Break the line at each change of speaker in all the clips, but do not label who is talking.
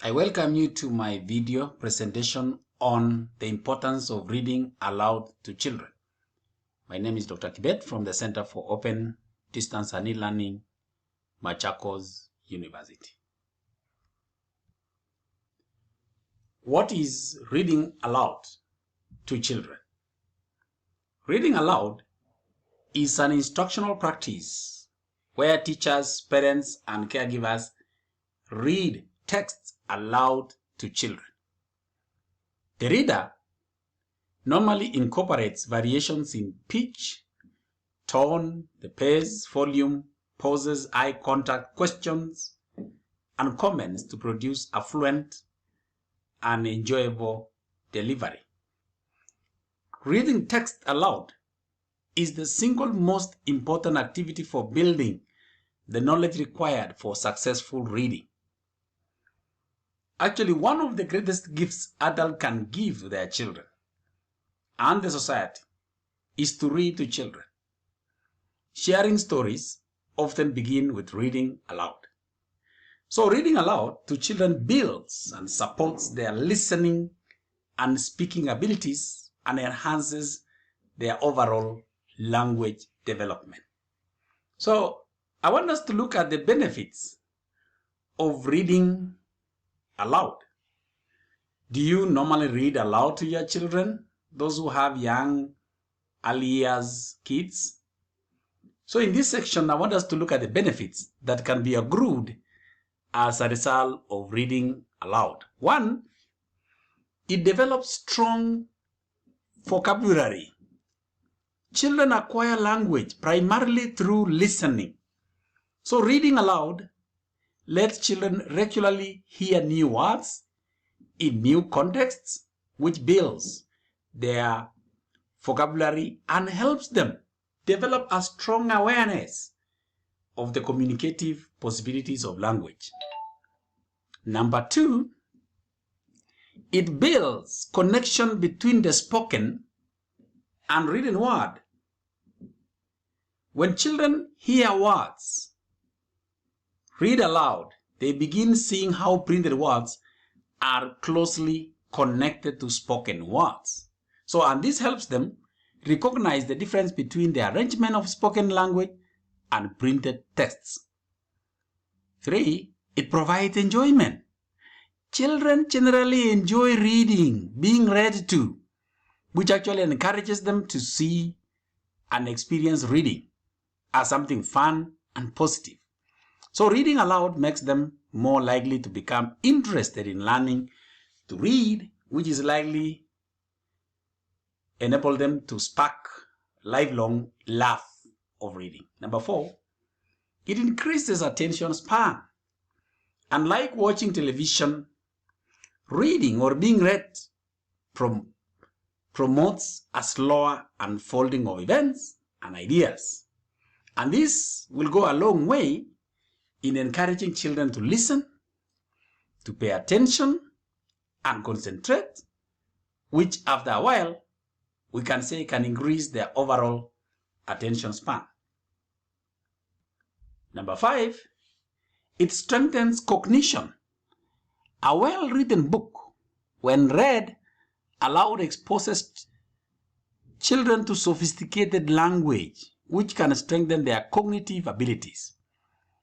I welcome you to my video presentation on the importance of reading aloud to children. My name is Dr. Kibet from the Center for Open Distance and E-Learning, Machakos University. What is reading aloud to children? Reading aloud is an instructional practice where teachers, parents, and caregivers read texts aloud to children. The reader normally incorporates variations in pitch, tone, the pace, volume, pauses, eye contact, questions, and comments to produce a fluent and enjoyable delivery. Reading text aloud is the single most important activity for building the knowledge required for successful reading. Actually, one of the greatest gifts adults can give their children and the society is to read to children. Sharing stories often begin with reading aloud. So reading aloud to children builds and supports their listening and speaking abilities and enhances their overall language development. So I want us to look at the benefits of reading aloud. Do you normally read aloud to your children? Those who have young, early years kids? So in this section, I want us to look at the benefits that can be accrued as a result of reading aloud. One, it develops strong vocabulary. Children acquire language primarily through listening. So reading aloud lets children regularly hear new words in new contexts, which builds their vocabulary and helps them develop a strong awareness of the communicative possibilities of language. Number two, it builds connection between the spoken and written word. When children hear words read aloud, they begin seeing how printed words are closely connected to spoken words. And this helps them recognize the difference between the arrangement of spoken language and printed texts. 3, it provides enjoyment. Children generally enjoy reading, being read to, which actually encourages them to see and experience reading as something fun and positive. So reading aloud makes them more likely to become interested in learning to read, which is likely enable them to spark lifelong love of reading. Number 4, it increases attention span. Unlike watching television, reading or being read promotes a slower unfolding of events and ideas. And this will go a long way in encouraging children to listen, to pay attention, and concentrate, which after a while, we can say can increase their overall attention span. Number 5, it strengthens cognition. A well-written book, when read aloud, exposes children to sophisticated language, which can strengthen their cognitive abilities.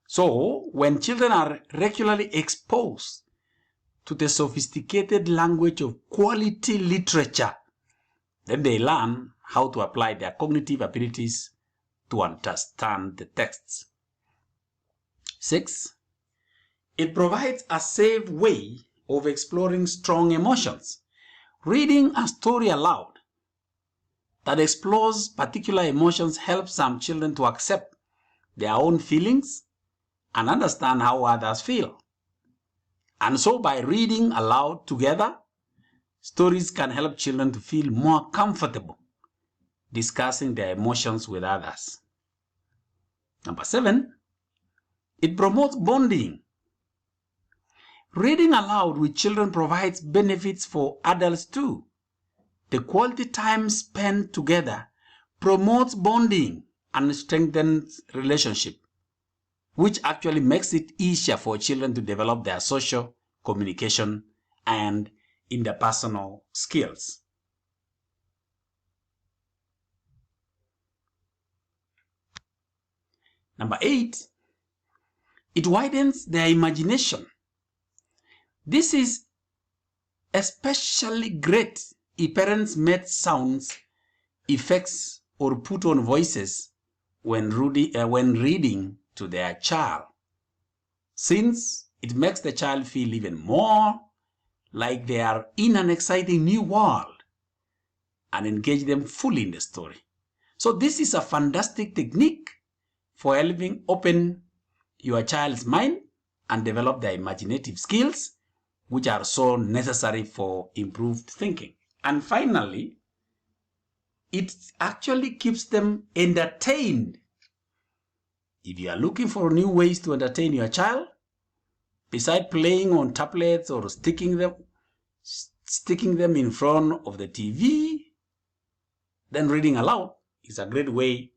So, when children are regularly exposed to the sophisticated language of quality literature, then they learn how to apply their cognitive abilities to understand the texts. 6, it provides a safe way of exploring strong emotions. Reading a story aloud that explores particular emotions helps some children to accept their own feelings and understand how others feel. And so by reading aloud together, stories can help children to feel more comfortable discussing their emotions with others. Number 7, it promotes bonding. Reading aloud with children provides benefits for adults too. The quality time spent together promotes bonding and strengthens relationship, which actually makes it easier for children to develop their social communication, and interpersonal skills. Number 8, it widens their imagination. This is especially great if parents make sounds, effects, or put on voices when reading to their child, since it makes the child feel even more like they are in an exciting new world and engage them fully in the story. So this is a fantastic technique for helping open your child's mind and develop their imaginative skills, which are so necessary for improved thinking. And finally, it actually keeps them entertained. If you are looking for new ways to entertain your child, besides playing on tablets or sticking them in front of the TV, then reading aloud is a great way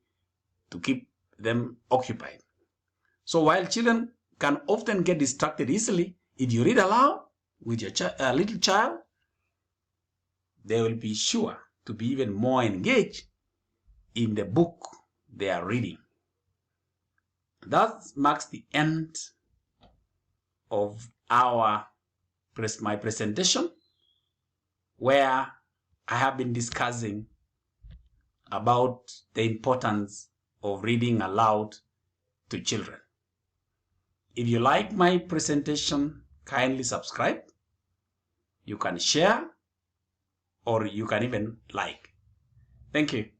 to keep them occupied. So while children can often get distracted easily, if you read aloud with your little child, they will be sure to be even more engaged in the book they are reading. That marks the end of my presentation, where I have been discussing about the importance of reading aloud to children. If you like my presentation, kindly subscribe. You can share, or you can even like. Thank you.